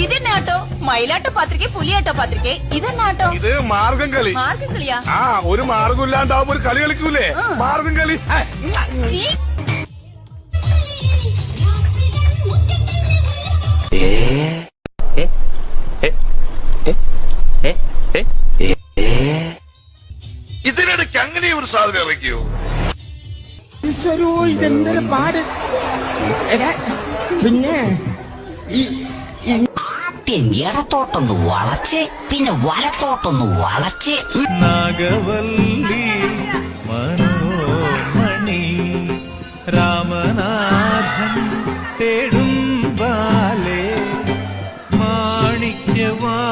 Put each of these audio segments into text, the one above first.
ഇതെന്നാട്ടോ മയിലാട്ടോ പാത്രിക പുലിയാട്ടോ പാത്രിക ഇതെന്നാട്ടോ? ഇത് മാർഗം കളി. മാർഗം കളിയാ? ആ, ഒരു മാർഗം ഇല്ലാണ്ടാവുമ്പോ ഒരു കളി കളിക്കൂലേ, മാർഗം കളി. ഇതിനിടയ്ക്ക് അങ്ങനെ ഒരു സാധനം ഇറക്കിയോ? ഇതെന്തൊരു പാട്. പിന്നെ ആദ്യം ഇടത്തോട്ടൊന്ന് വളച്ച് പിന്നെ വലത്തോട്ടൊന്ന് വളച്ച്. നാഗവല്ലി മനോമണി രാമനാഥൻ തേടും ബാലേ മാണിക്യവാസക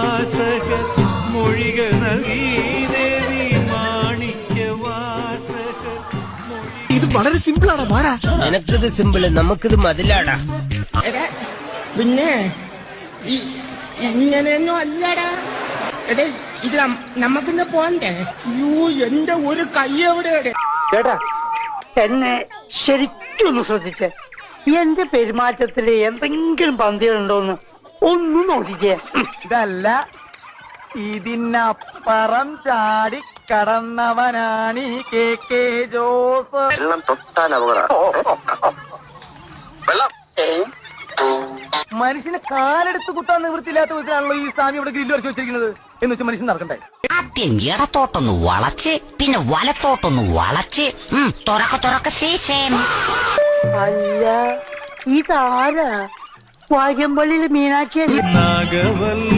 മൊഴികൾ നൽകി ദേവി മാണിക്യവാസക. ഇത് വളരെ സിമ്പിൾ ആണ് പാടാ. എനക്കിത് സിമ്പിള്, നമുക്കിത് മതിലാടാ. പിന്നെ ഇങ്ങനെയൊന്നും അല്ലടാ. എടേ ഇത് നമുക്കിന്ന് പോണ്ടേ? യൂ, എന്റെ ഒരു കൈ എവിടെയാണ്? ചേട്ടാ, എന്നെ ശരിക്കൊന്ന് ശ്രദ്ധിച്ചേ. എന്റെ പെരുമാറ്റത്തില് എന്തെങ്കിലും പന്തികളുണ്ടോന്ന് ഒന്ന് നോക്കിക്കേ. ഇതല്ല, ഇതിനപ്പുറം ചാടി കടന്നവനാണ് ഈ കെ ജോസ്. വെള്ളം തൊട്ടാൽ അപകടം. മനുഷ്യനെ കാലെടുത്ത് കുത്താൻ നിവൃത്തിയില്ലാത്ത വിധത്തിലാണല്ലോ ഈ സ്വാമി ഇവിടെ ഗ്രില്ല് വരച്ച് വെച്ചിരിക്കുന്നത്. എന്ന് വെച്ചാൽ മനുഷ്യൻ നടക്കണ്ടേ? ആദ്യം ഇടത്തോട്ടൊന്ന് വളച്ച് പിന്നെ വലത്തോട്ടൊന്ന് വളച്ച്. തുറക്ക സീസേം. അല്ല, ഇതാരാ? വാര്യമ്പള്ളിയില് മീനാക്ഷി. നാഗവല്ലി